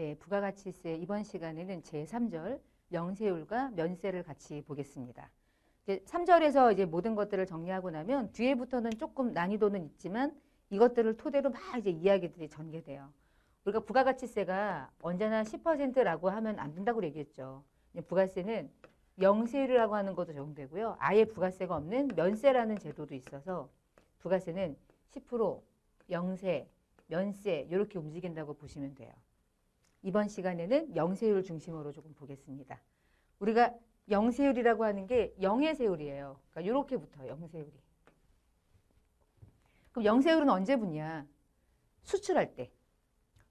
네, 부가가치세 이번 시간에는 제3절 영세율과 면세를 같이 보겠습니다. 이제 3절에서 이제 모든 것들을 정리하고 나면 뒤에부터는 조금 난이도는 있지만 이것들을 토대로 막 이제 이야기들이 전개돼요. 우리가 부가가치세가 언제나 10%라고 하면 안 된다고 얘기했죠. 부가세는 영세율이라고 하는 것도 적용되고요. 아예 부가세가 없는 면세라는 제도도 있어서 부가세는 10%, 영세, 면세 이렇게 움직인다고 보시면 돼요. 이번 시간에는 영세율 중심으로 조금 보겠습니다. 우리가 영세율이라고 하는 게 영의 세율이에요. 그러니까 이렇게 붙어요. 영세율이. 그럼 영세율은 언제 붙냐? 수출할 때.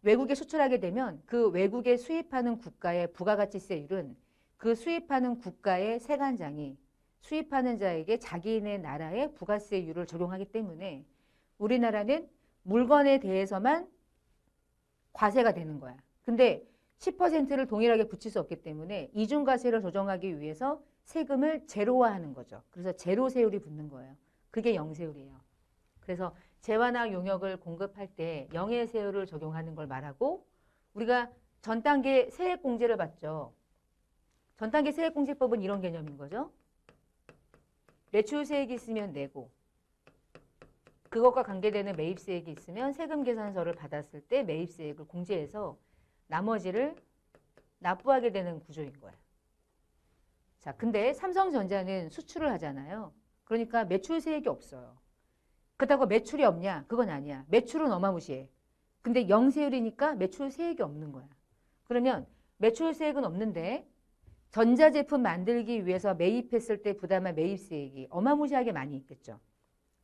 외국에 수출하게 되면 그 외국에 수입하는 국가의 부가가치세율은 그 수입하는 국가의 세관장이 수입하는 자에게 자기네 나라의 부가세율을 적용하기 때문에 우리나라는 물건에 대해서만 과세가 되는 거야. 근데 10%를 동일하게 붙일 수 없기 때문에 이중과세를 조정하기 위해서 세금을 제로화하는 거죠. 그래서 제로세율이 붙는 거예요. 그게 영세율이에요. 그래서 재화나 용역을 공급할 때 영해세율을 적용하는 걸 말하고 우리가 전 단계 세액공제를 받죠. 전 단계 세액공제법은 이런 개념인 거죠. 매출세액이 있으면 내고 그것과 관계되는 매입세액이 있으면 세금계산서를 받았을 때 매입세액을 공제해서 나머지를 납부하게 되는 구조인 거예요. 자, 근데 삼성전자는 수출을 하잖아요. 그러니까 매출세액이 없어요. 그렇다고 매출이 없냐? 그건 아니야. 매출은 어마무시해. 근데 영세율이니까 매출세액이 없는 거야. 그러면 매출세액은 없는데 전자제품 만들기 위해서 매입했을 때 부담한 매입세액이 어마무시하게 많이 있겠죠.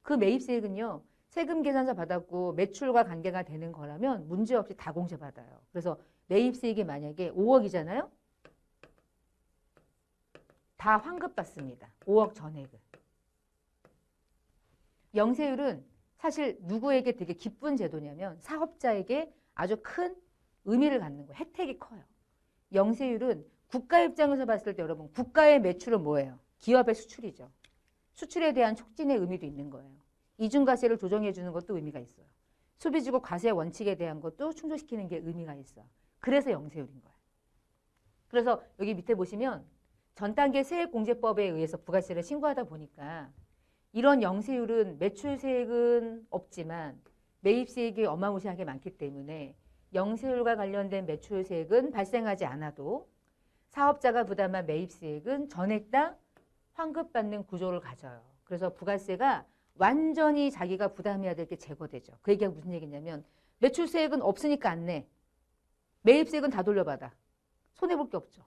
그 매입세액은요. 세금계산서 받았고 매출과 관계가 되는 거라면 문제없이 다 공제받아요. 그래서 매입세액이 만약에 5억이잖아요. 다 환급받습니다. 5억 전액을. 영세율은 사실 누구에게 되게 기쁜 제도냐면 사업자에게 아주 큰 의미를 갖는 거예요. 혜택이 커요. 영세율은 국가 입장에서 봤을 때 여러분 국가의 매출은 뭐예요? 기업의 수출이죠. 수출에 대한 촉진의 의미도 있는 거예요. 이중과세를 조정해 주는 것도 의미가 있어요. 소비주고 과세 원칙에 대한 것도 충족시키는 게 의미가 있어요. 그래서 영세율인 거예요. 그래서 여기 밑에 보시면 전 단계 세액공제법에 의해서 부가세를 신고하다 보니까 이런 영세율은 매출세액은 없지만 매입세액이 어마무시하게 많기 때문에 영세율과 관련된 매출세액은 발생하지 않아도 사업자가 부담한 매입세액은 전액 다 환급받는 구조를 가져요. 그래서 부가세가 완전히 자기가 부담해야 될 게 제거되죠. 그 얘기가 무슨 얘기냐면 매출세액은 없으니까 안 내. 매입세액은 다 돌려받아. 손해볼 게 없죠.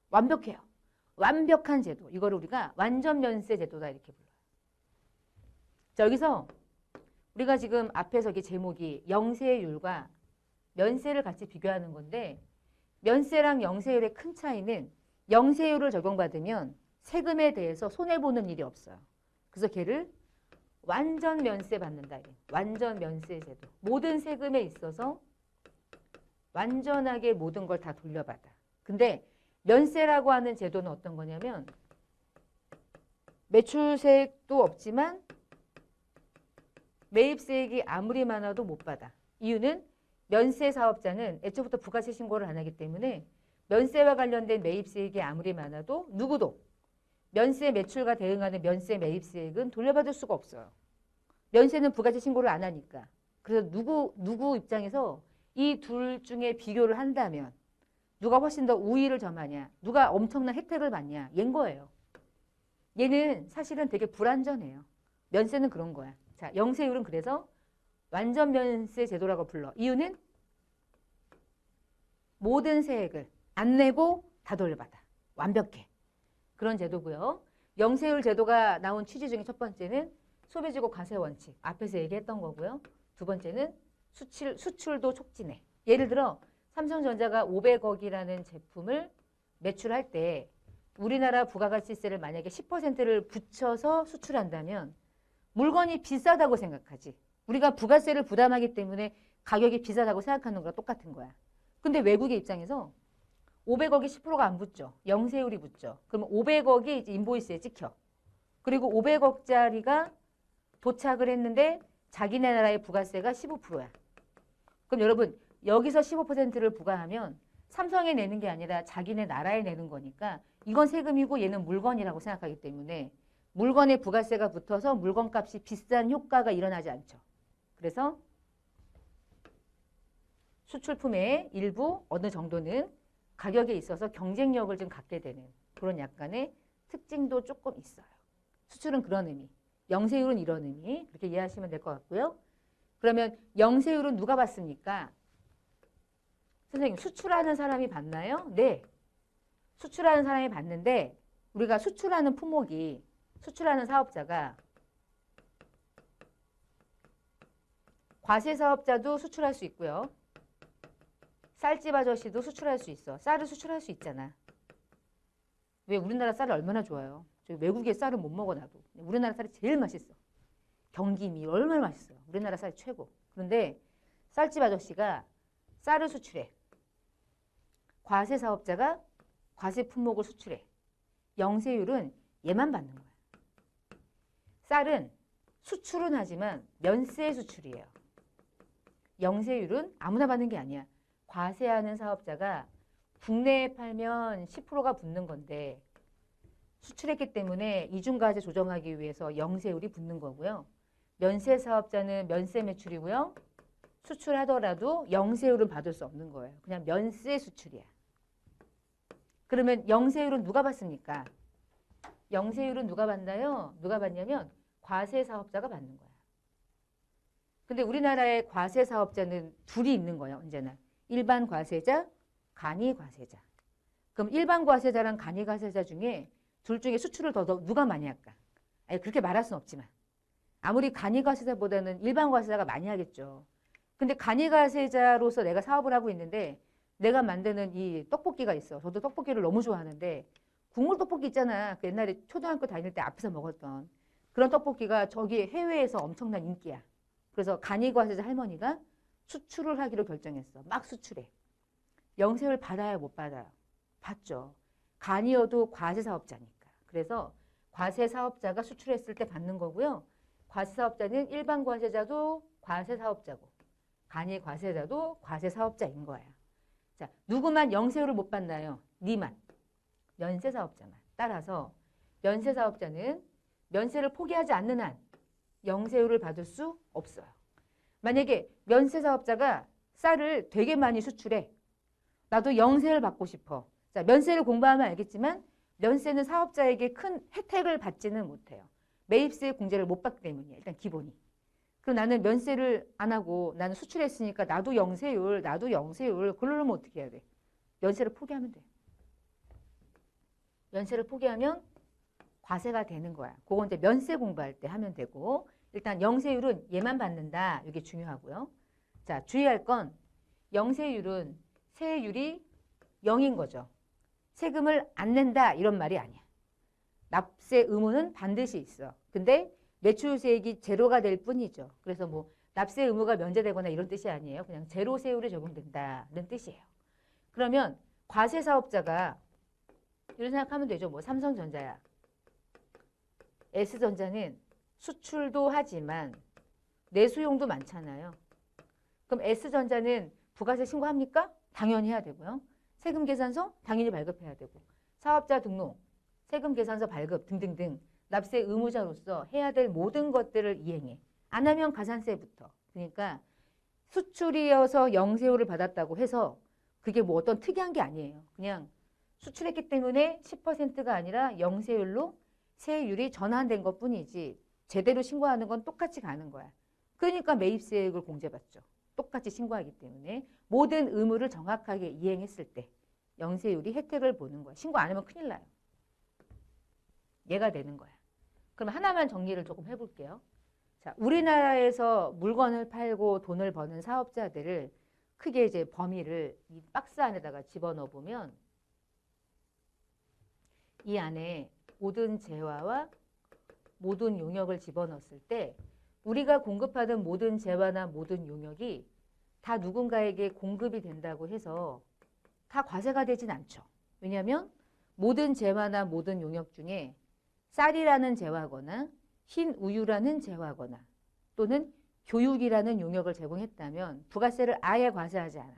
완벽해요. 완벽한 제도. 이거를 우리가 완전 면세 제도다 이렇게 불러요. 자, 여기서 우리가 지금 앞에서 이 제목이 영세율과 면세를 같이 비교하는 건데 면세랑 영세율의 큰 차이는 영세율을 적용받으면 세금에 대해서 손해보는 일이 없어요. 그래서 걔를 완전 면세 받는다. 완전 면세 제도. 모든 세금에 있어서 완전하게 모든 걸 다 돌려받아. 근데 면세라고 하는 제도는 어떤 거냐면 매출세액도 없지만 매입세액이 아무리 많아도 못 받아. 이유는 면세 사업자는 애초부터 부가세 신고를 안 하기 때문에 면세와 관련된 매입세액이 아무리 많아도 누구도 면세 매출과 대응하는 면세 매입세액은 돌려받을 수가 없어요. 면세는 부가세 신고를 안 하니까. 그래서 누구 입장에서 이 둘 중에 비교를 한다면 누가 훨씬 더 우위를 점하냐, 누가 엄청난 혜택을 받냐, 얘인 거예요. 얘는 사실은 되게 불안전해요. 면세는 그런 거야. 자, 영세율은 그래서 완전 면세 제도라고 불러. 이유는 모든 세액을 안 내고 다 돌려받아. 완벽해. 그런 제도고요. 영세율 제도가 나온 취지 중에 첫 번째는 소비주고 과세 원칙. 앞에서 얘기했던 거고요. 두 번째는 수출도 촉진해. 예를 들어 삼성전자가 500억이라는 제품을 매출할 때 우리나라 부가가치세를 만약에 10%를 붙여서 수출한다면 물건이 비싸다고 생각하지. 우리가 부가세를 부담하기 때문에 가격이 비싸다고 생각하는 거랑 똑같은 거야. 근데 외국의 입장에서 500억이 10%가 안 붙죠. 영세율이 붙죠. 그러면 500억이 이제 인보이스에 찍혀. 그리고 500억짜리가 도착을 했는데 자기네 나라의 부가세가 15%야. 그럼 여러분 여기서 15%를 부과하면 삼성에 내는 게 아니라 자기네 나라에 내는 거니까 이건 세금이고 얘는 물건이라고 생각하기 때문에 물건에 부가세가 붙어서 물건값이 비싼 효과가 일어나지 않죠. 그래서 수출품의 일부 어느 정도는 가격에 있어서 경쟁력을 좀 갖게 되는 그런 약간의 특징도 조금 있어요. 수출은 그런 의미, 영세율은 이런 의미 그렇게 이해하시면 될 것 같고요. 그러면 영세율은 누가 받습니까? 선생님 수출하는 사람이 받나요? 네. 수출하는 사람이 받는데 우리가 수출하는 품목이 수출하는 사업자가 과세사업자도 수출할 수 있고요. 쌀집 아저씨도 수출할 수 있어. 쌀을 수출할 수 있잖아. 왜 우리나라 쌀이 얼마나 좋아요. 저 외국의 쌀은 못 먹어 나도. 우리나라 쌀이 제일 맛있어. 경기미 얼마나 맛있어요. 우리나라 쌀이 최고. 그런데 쌀집 아저씨가 쌀을 수출해. 과세사업자가 과세 품목을 수출해. 영세율은 얘만 받는 거야. 쌀은 수출은 하지만 면세 수출이에요. 영세율은 아무나 받는 게 아니야. 과세하는 사업자가 국내에 팔면 10%가 붙는 건데 수출했기 때문에 이중과세 조정하기 위해서 영세율이 붙는 거고요. 면세 사업자는 면세 매출이고요. 수출하더라도 영세율은 받을 수 없는 거예요. 그냥 면세 수출이야. 그러면 영세율은 누가 받습니까? 영세율은 누가 받나요? 누가 받냐면 과세 사업자가 받는 거야. 근데 우리나라의 과세 사업자는 둘이 있는 거예요. 언제나. 일반 과세자, 간이 과세자. 그럼 일반 과세자랑 간이 과세자 중에 둘 중에 수출을 더 누가 많이 할까? 아니, 그렇게 말할 수는 없지만. 아무리 간이 과세자보다는 일반 과세자가 많이 하겠죠. 근데 간이 과세자로서 내가 사업을 하고 있는데 내가 만드는 이 떡볶이가 있어. 저도 떡볶이를 너무 좋아하는데 국물 떡볶이 있잖아. 그 옛날에 초등학교 다닐 때 앞에서 먹었던 그런 떡볶이가 저기 해외에서 엄청난 인기야. 그래서 간이 과세자 할머니가 수출을 하기로 결정했어. 막 수출해. 영세율 받아요, 못 받아요? 받죠. 간이어도 과세사업자니까. 그래서 과세사업자가 수출했을 때 받는 거고요. 과세사업자는 일반 과세자도 과세사업자고 간이 과세자도 과세사업자인 거예요. 자, 누구만 영세율을 못 받나요? 니만. 면세사업자만. 따라서 면세사업자는 면세를 포기하지 않는 한 영세율을 받을 수 없어요. 만약에 면세사업자가 쌀을 되게 많이 수출해. 나도 영세를 받고 싶어. 자, 면세를 공부하면 알겠지만 면세는 사업자에게 큰 혜택을 받지는 못해요. 매입세 공제를 못 받기 때문이에요. 일단 기본이. 그럼 나는 면세를 안 하고 나는 수출했으니까 나도 영세율. 그러려면 어떻게 해야 돼? 면세를 포기하면 돼. 면세를 포기하면 과세가 되는 거야. 그건 이제 면세 공부할 때 하면 되고 일단 영세율은 얘만 받는다. 이게 중요하고요. 자, 주의할 건 영세율은 세율이 0인 거죠. 세금을 안 낸다 이런 말이 아니야. 납세 의무는 반드시 있어. 근데 매출세액이 제로가 될 뿐이죠. 그래서 뭐 납세 의무가 면제되거나 이런 뜻이 아니에요. 그냥 제로 세율이 적용된다는 뜻이에요. 그러면 과세사업자가 이런 생각하면 되죠. 뭐 삼성전자야. S전자는 수출도 하지만 내수용도 많잖아요. 그럼 S전자는 부가세 신고합니까? 당연히 해야 되고요. 세금계산서 당연히 발급해야 되고 사업자 등록, 세금계산서 발급 등등등 납세 의무자로서 해야 될 모든 것들을 이행해. 안 하면 가산세부터. 그러니까 수출이어서 영세율을 받았다고 해서 그게 뭐 어떤 특이한 게 아니에요. 그냥 수출했기 때문에 10%가 아니라 영세율로 세율이 전환된 것뿐이지 제대로 신고하는 건 똑같이 가는 거야. 그러니까 매입세액을 공제받죠. 똑같이 신고하기 때문에 모든 의무를 정확하게 이행했을 때 영세율이 혜택을 보는 거야. 신고 안 하면 큰일 나요. 얘가 되는 거야. 그럼 하나만 정리를 조금 해볼게요. 자, 우리나라에서 물건을 팔고 돈을 버는 사업자들을 크게 이제 범위를 이 박스 안에다가 집어넣어 보면 이 안에 모든 재화와 모든 용역을 집어넣었을 때 우리가 공급하는 모든 재화나 모든 용역이 다 누군가에게 공급이 된다고 해서 다 과세가 되진 않죠. 왜냐하면 모든 재화나 모든 용역 중에 쌀이라는 재화거나 흰 우유라는 재화거나 또는 교육이라는 용역을 제공했다면 부가세를 아예 과세하지 않아.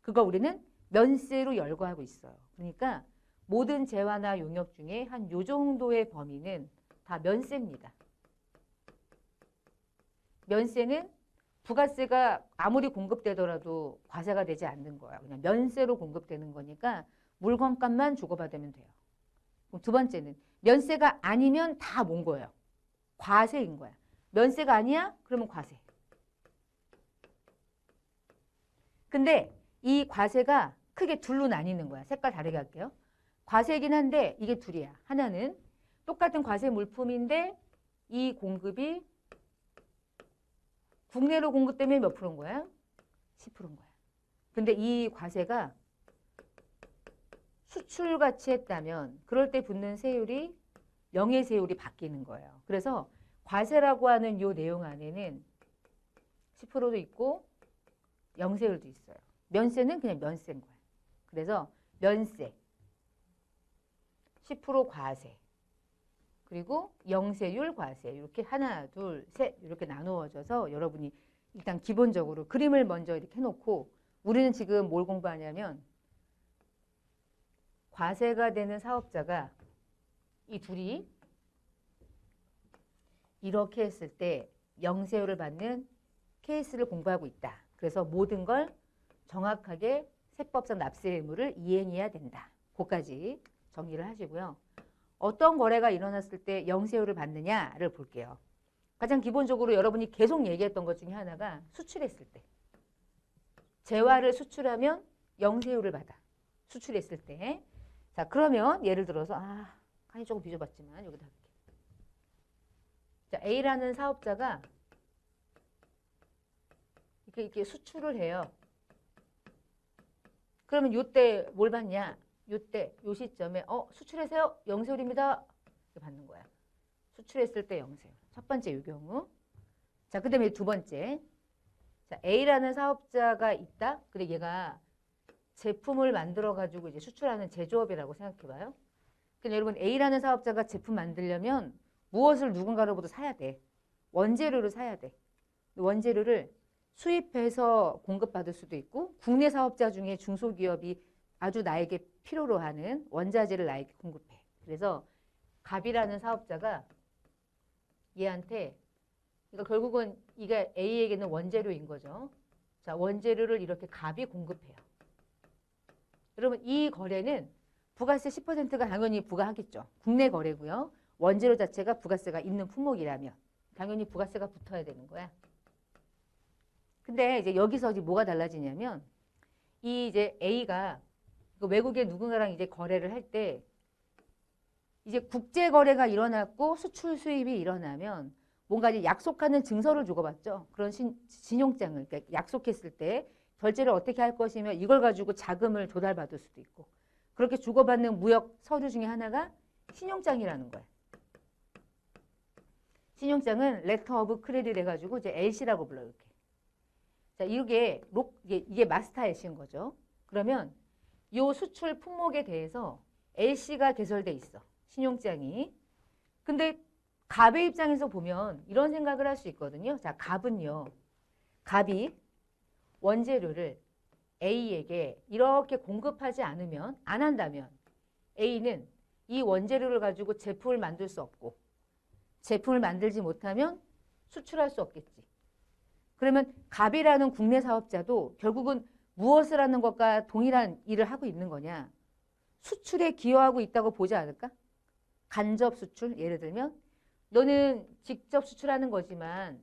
그거 우리는 면세로 열거하고 있어요. 그러니까 모든 재화나 용역 중에 한 요 정도의 범위는 다 면세입니다. 면세는 부가세가 아무리 공급되더라도 과세가 되지 않는 거야. 그냥 면세로 공급되는 거니까 물건값만 주고받으면 돼요. 그럼 두 번째는 면세가 아니면 다 뭔 거예요? 과세인 거야. 면세가 아니야? 그러면 과세. 근데 이 과세가 크게 둘로 나뉘는 거야. 색깔 다르게 할게요. 과세이긴 한데 이게 둘이야. 하나는 똑같은 과세 물품인데 이 공급이 국내로 공급되면 몇 프로인 거야? 10%인 거야. 근데 이 과세가 수출같이 했다면 그럴 때 붙는 세율이 영해세율이 바뀌는 거예요. 그래서 과세라고 하는 이 내용 안에는 10%도 있고 영세율도 있어요. 면세는 그냥 면세인 거예요. 그래서 면세, 10% 과세, 그리고 영세율 과세 이렇게 하나, 둘, 셋 이렇게 나누어져서 여러분이 일단 기본적으로 그림을 먼저 이렇게 해놓고 우리는 지금 뭘 공부하냐면 과세가 되는 사업자가 이 둘이 이렇게 했을 때 영세율을 받는 케이스를 공부하고 있다. 그래서 모든 걸 정확하게 세법상 납세 의무를 이행해야 된다. 그까지 정리를 하시고요. 어떤 거래가 일어났을 때 영세율을 받느냐를 볼게요. 가장 기본적으로 여러분이 계속 얘기했던 것 중에 하나가 수출했을 때. 재화를 수출하면 영세율을 받아. 수출했을 때. 자, 그러면 예를 들어서 칸이 조금 뒤져봤지만 여기다 할게요. 자, A라는 사업자가 이렇게 수출을 해요. 그러면 요때 뭘 받냐? 요때 요 시점에 수출해서요. 영세율입니다. 이렇게 받는 거야. 수출했을 때 영세율. 첫 번째 요 경우. 자, 그다음에 두 번째. 자, A라는 사업자가 있다. 근데 얘가 제품을 만들어 가지고 이제 수출하는 제조업이라고 생각해 봐요. 근데 여러분 A라는 사업자가 제품 만들려면 무엇을 누군가로부터 사야 돼. 원재료를 사야 돼. 원재료를 수입해서 공급받을 수도 있고 국내 사업자 중에 중소기업이 아주 나에게 필요로 하는 원자재를 나에게 공급해. 그래서 갑이라는 사업자가 얘한테 그러니까 결국은 이게 A에게는 원재료인 거죠. 자, 원재료를 이렇게 갑이 공급해요. 여러분 이 거래는 부가세 10%가 당연히 부과하겠죠. 국내 거래고요. 원재료 자체가 부가세가 있는 품목이라면 당연히 부가세가 붙어야 되는 거야. 근데 이제 여기서 이제 뭐가 달라지냐면 이 이제 A가 외국의 누군가랑 이제 거래를 할 때 이제 국제 거래가 일어났고 수출 수입이 일어나면 뭔가 이제 약속하는 증서를 주고받죠. 그런 신용장을 그러니까 약속했을 때 결제를 어떻게 할 것이며 이걸 가지고 자금을 조달받을 수도 있고 그렇게 주고받는 무역 서류 중에 하나가 신용장이라는 거예요. 신용장은 레터 오브 크레딧 해가지고 이제 LC라고 불러요. 이렇게. 자, 이게 마스터 LC인 거죠. 그러면 요 수출 품목에 대해서 LC가 개설돼 있어. 신용장이. 근데 갑의 입장에서 보면 이런 생각을 할 수 있거든요. 자, 갑은요. 갑이 원재료를 A에게 이렇게 공급하지 않으면 안 한다면 A는 이 원재료를 가지고 제품을 만들 수 없고 제품을 만들지 못하면 수출할 수 없겠지. 그러면 갑이라는 국내 사업자도 결국은 무엇을 하는 것과 동일한 일을 하고 있는 거냐? 수출에 기여하고 있다고 보지 않을까? 간접 수출, 예를 들면 너는 직접 수출하는 거지만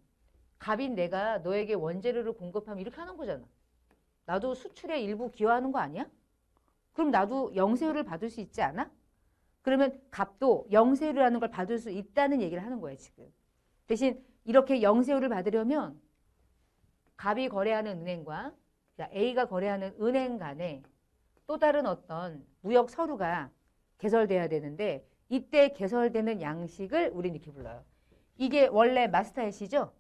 갑인 내가 너에게 원재료를 공급하면 이렇게 하는 거잖아. 나도 수출에 일부 기여하는 거 아니야? 그럼 나도 영세율을 받을 수 있지 않아? 그러면 갑도 영세율이라는 걸 받을 수 있다는 얘기를 하는 거예요, 지금. 대신 이렇게 영세율을 받으려면 갑이 거래하는 은행과 A가 거래하는 은행 간에 또 다른 어떤 무역 서류가 개설돼야 되는데 이때 개설되는 양식을 우리는 이렇게 불러요. 이게 원래 마스터 LC죠?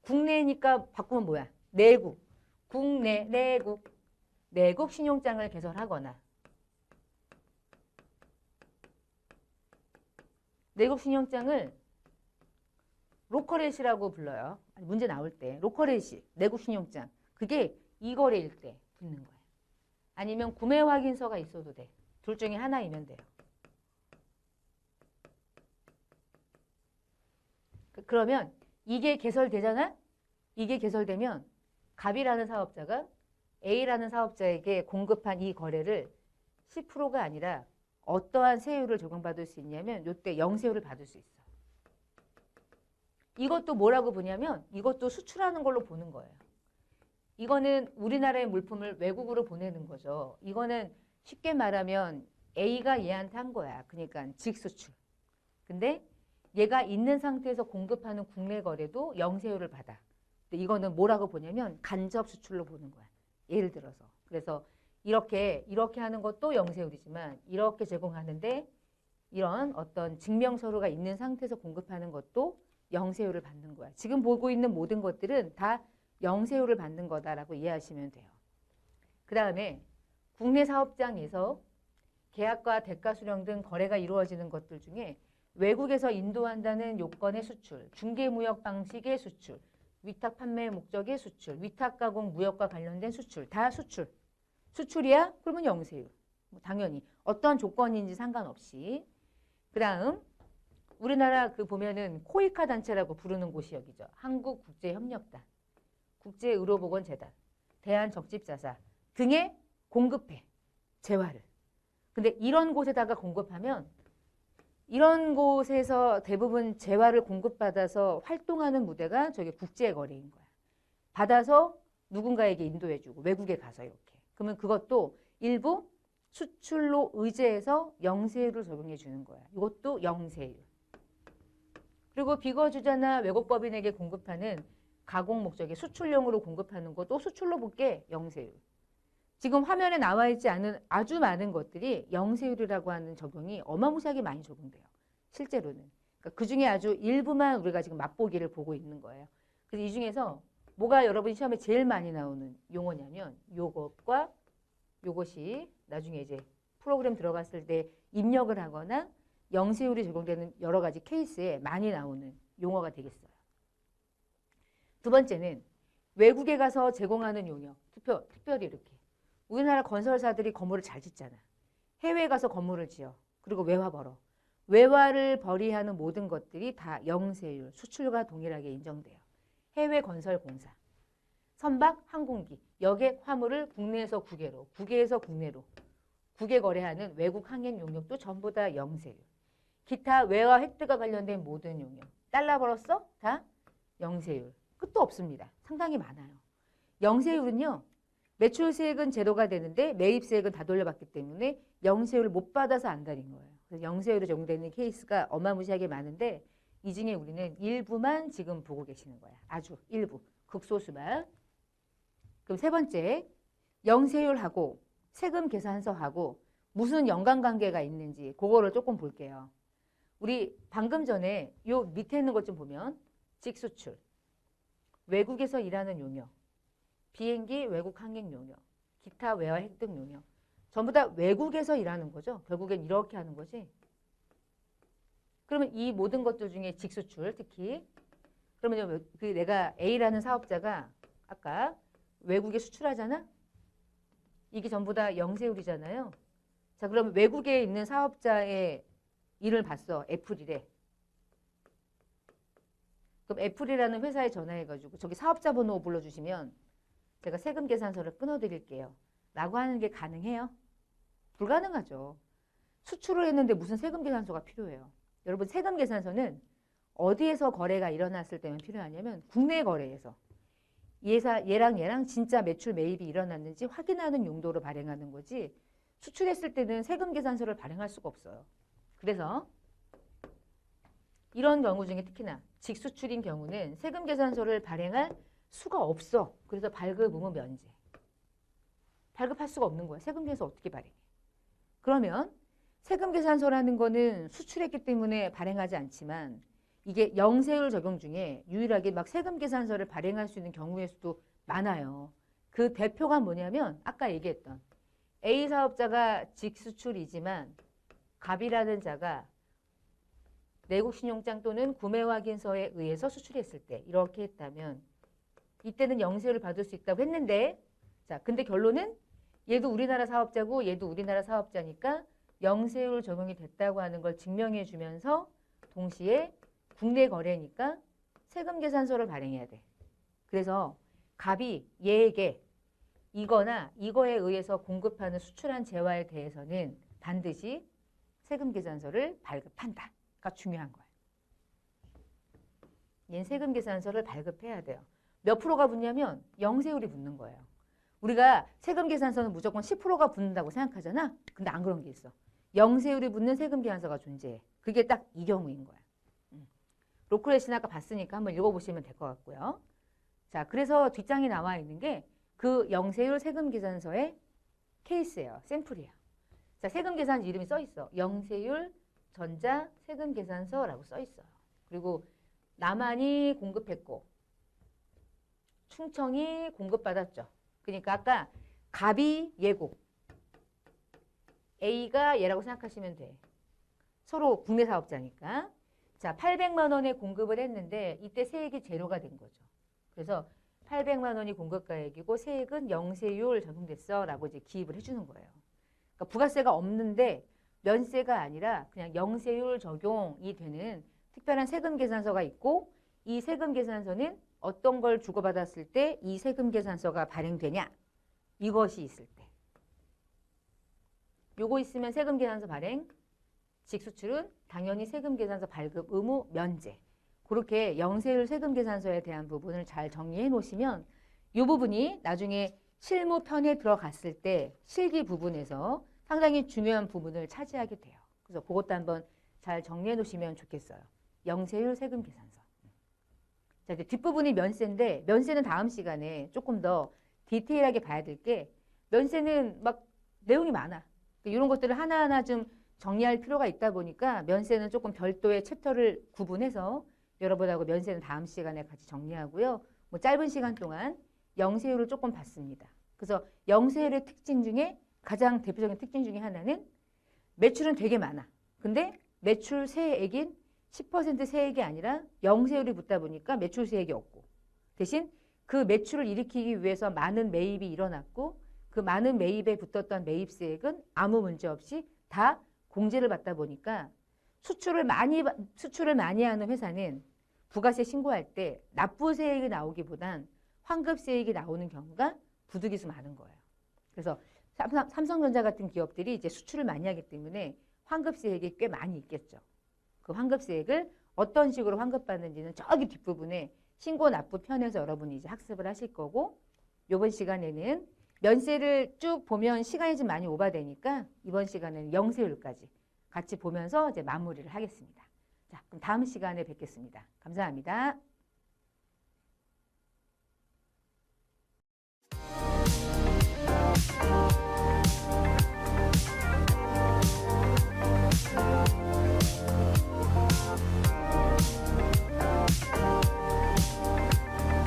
국내니까 바꾸면 뭐야? 내국. 국내, 내국. 내국 신용장을 개설하거나 내국 신용장을 로컬 LC라고 불러요. 문제 나올 때 로컬에시, 내국신용장 그게 이 거래일 때 붙는 거예요. 아니면 구매 확인서가 있어도 돼. 둘 중에 하나이면 돼요. 그러면 이게 개설되잖아? 이게 개설되면 갑이라는 사업자가 A라는 사업자에게 공급한 이 거래를 10%가 아니라 어떠한 세율을 적용받을 수 있냐면 이때 영세율을 받을 수 있어. 이것도 뭐라고 보냐면 이것도 수출하는 걸로 보는 거예요. 이거는 우리나라의 물품을 외국으로 보내는 거죠. 이거는 쉽게 말하면 A가 얘한테 한 거야. 그러니까 직수출. 근데 얘가 있는 상태에서 공급하는 국내 거래도 영세율을 받아. 근데 이거는 뭐라고 보냐면 간접 수출로 보는 거야. 예를 들어서. 그래서 이렇게 하는 것도 영세율이지만 이렇게 제공하는데 이런 어떤 증명서류가 있는 상태에서 공급하는 것도 영세율을 받는 거야. 지금 보고 있는 모든 것들은 다 영세율을 받는 거다라고 이해하시면 돼요. 그 다음에 국내 사업장에서 계약과 대가 수령 등 거래가 이루어지는 것들 중에 외국에서 인도한다는 요건의 수출, 중개무역 방식의 수출, 위탁 판매 목적의 수출, 위탁 가공 무역과 관련된 수출, 다 수출. 수출이야? 그러면 영세율. 당연히 어떤 조건인지 상관없이. 그 다음 우리나라 그 보면은 코이카 단체라고 부르는 곳이 여기죠. 한국국제협력단, 국제의료보건재단, 대한적집자사 등에 공급해. 재화를. 근데 이런 곳에다가 공급하면 이런 곳에서 대부분 재화를 공급받아서 활동하는 무대가 저게 국제거래인 거야. 받아서 누군가에게 인도해주고 외국에 가서 이렇게. 그러면 그것도 일부 수출로 의제해서 영세율을 적용해 주는 거야. 이것도 영세율. 그리고 비거주자나 외국법인에게 공급하는 가공 목적의 수출용으로 공급하는 것도 수출로 볼게 영세율. 지금 화면에 나와 있지 않은 아주 많은 것들이 영세율이라고 하는 적용이 어마무시하게 많이 적용돼요. 실제로는. 그러니까 그중에 아주 일부만 우리가 지금 맛보기를 보고 있는 거예요. 그래서 이 중에서 뭐가 여러분 시험에 제일 많이 나오는 용어냐면 요것과 요것이 나중에 이제 프로그램 들어갔을 때 입력을 하거나 영세율이 적용되는 여러 가지 케이스에 많이 나오는 용어가 되겠어요. 두 번째는 외국에 가서 제공하는 용역. 특별히 이렇게. 우리나라 건설사들이 건물을 잘 짓잖아. 해외에 가서 건물을 지어. 그리고 외화 벌어. 외화를 벌이하는 모든 것들이 다 영세율, 수출과 동일하게 인정돼요. 해외 건설공사, 선박, 항공기, 여객, 화물을 국내에서 국외로, 국외에서 국내로, 국외 거래하는 외국 항행 용역도 전부 다 영세율. 기타 외화 획득과 관련된 모든 용역. 달러 벌었어? 다 영세율. 끝도 없습니다. 상당히 많아요. 영세율은요. 매출세액은 제로가 되는데 매입세액은 다 돌려받기 때문에 영세율을 못 받아서 안달인 거예요. 그래서 영세율이 적용되는 케이스가 어마무시하게 많은데 이 중에 우리는 일부만 지금 보고 계시는 거야. 아주 일부. 극소수만. 그럼 세 번째, 영세율하고 세금 계산서하고 무슨 연관관계가 있는지 그거를 조금 볼게요. 우리 방금 전에 요 밑에 있는 것 좀 보면 직수출, 외국에서 일하는 용역, 비행기 외국 항행 용역, 기타 외화 획득 용역. 전부 다 외국에서 일하는 거죠. 결국엔 이렇게 하는 거지. 그러면 이 모든 것들 중에 직수출 특히 그러면 그 내가 A라는 사업자가 아까 외국에 수출하잖아? 이게 전부 다 영세율이잖아요. 자, 그러면 외국에 있는 사업자의 일을 봤어. 애플이래. 그럼 애플이라는 회사에 전화해가지고 저기 사업자 번호 불러주시면 제가 세금 계산서를 끊어드릴게요. 라고 하는 게 가능해요? 불가능하죠. 수출을 했는데 무슨 세금 계산서가 필요해요. 여러분 세금 계산서는 어디에서 거래가 일어났을 때만 필요하냐면 국내 거래에서 얘랑 진짜 매출 매입이 일어났는지 확인하는 용도로 발행하는 거지 수출했을 때는 세금 계산서를 발행할 수가 없어요. 그래서 이런 경우 중에 특히나 직수출인 경우는 세금 계산서를 발행할 수가 없어. 그래서 발급 의무 면제. 발급할 수가 없는 거야. 세금 계산서 어떻게 발행해? 그러면 세금 계산서라는 거는 수출했기 때문에 발행하지 않지만 이게 영세율 적용 중에 유일하게 막 세금 계산서를 발행할 수 있는 경우의 수도 많아요. 그 대표가 뭐냐면 아까 얘기했던 A 사업자가 직수출이지만 갑이라는 자가 내국 신용장 또는 구매 확인서에 의해서 수출했을 때 이렇게 했다면 이때는 영세율을 받을 수 있다고 했는데 자, 근데 결론은 얘도 우리나라 사업자고 얘도 우리나라 사업자니까 영세율 적용이 됐다고 하는 걸 증명해 주면서 동시에 국내 거래니까 세금 계산서를 발행해야 돼. 그래서 갑이 얘에게 이거나 이거에 의해서 공급하는 수출한 재화에 대해서는 반드시 세금 계산서를 발급한다가 중요한 거예요. 얘는 세금 계산서를 발급해야 돼요. 몇 프로가 붙냐면 영세율이 붙는 거예요. 우리가 세금 계산서는 무조건 10%가 붙는다고 생각하잖아. 근데 안 그런 게 있어. 영세율이 붙는 세금 계산서가 존재해. 그게 딱 이 경우인 거야. 로크렛이나 아까 봤으니까 한번 읽어보시면 될 것 같고요. 자, 그래서 뒷장에 나와 있는 게 그 영세율 세금 계산서의 케이스예요. 샘플이에요. 자, 세금 계산서 이름이 써 있어. 영세율 전자 세금 계산서라고 써 있어요. 그리고 남한이 공급했고 충청이 공급받았죠. 그러니까 아까 갑이 얘고 A가 얘라고 생각하시면 돼. 서로 국내 사업자니까. 자, 800만 원에 공급을 했는데 이때 세액이 제로가 된 거죠. 그래서 800만 원이 공급가액이고 세액은 영세율 적용됐어 라고 이제 기입을 해주는 거예요. 그러니까 부가세가 없는데 면세가 아니라 그냥 영세율 적용이 되는 특별한 세금 계산서가 있고 이 세금 계산서는 어떤 걸 주고받았을 때 이 세금 계산서가 발행되냐 이것이 있을 때 요거 있으면 세금 계산서 발행 직수출은 당연히 세금 계산서 발급 의무 면제 그렇게 영세율 세금 계산서에 대한 부분을 잘 정리해 놓으시면 이 부분이 나중에 실무편에 들어갔을 때 실기 부분에서 상당히 중요한 부분을 차지하게 돼요. 그래서 그것도 한번 잘 정리해 놓으시면 좋겠어요. 영세율 세금 계산서. 자, 이제 뒷부분이 면세인데 면세는 다음 시간에 조금 더 디테일하게 봐야 될 게 면세는 막 내용이 많아. 이런 것들을 하나하나 좀 정리할 필요가 있다 보니까 면세는 조금 별도의 챕터를 구분해서 여러분하고 면세는 다음 시간에 같이 정리하고요. 뭐 짧은 시간 동안 영세율을 조금 봤습니다. 그래서 영세율의 특징 중에 가장 대표적인 특징 중에 하나는 매출은 되게 많아. 근데 매출 세액인 10% 세액이 아니라 영세율이 붙다 보니까 매출 세액이 없고 대신 그 매출을 일으키기 위해서 많은 매입이 일어났고 그 많은 매입에 붙었던 매입세액은 아무 문제 없이 다 공제를 받다 보니까 수출을 많이 하는 회사는 부가세 신고할 때 납부세액이 나오기보단 환급세액이 나오는 경우가 부득이수 많은 거예요. 그래서 삼성전자 같은 기업들이 이제 수출을 많이 하기 때문에 환급세액이 꽤 많이 있겠죠. 그 환급세액을 어떤 식으로 환급받는지는 저기 뒷부분에 신고 납부 편에서 여러분이 이제 학습을 하실 거고 이번 시간에는 면세를 쭉 보면 시간이 좀 많이 오버되니까 이번 시간에는 영세율까지 같이 보면서 이제 마무리를 하겠습니다. 자, 그럼 다음 시간에 뵙겠습니다. 감사합니다.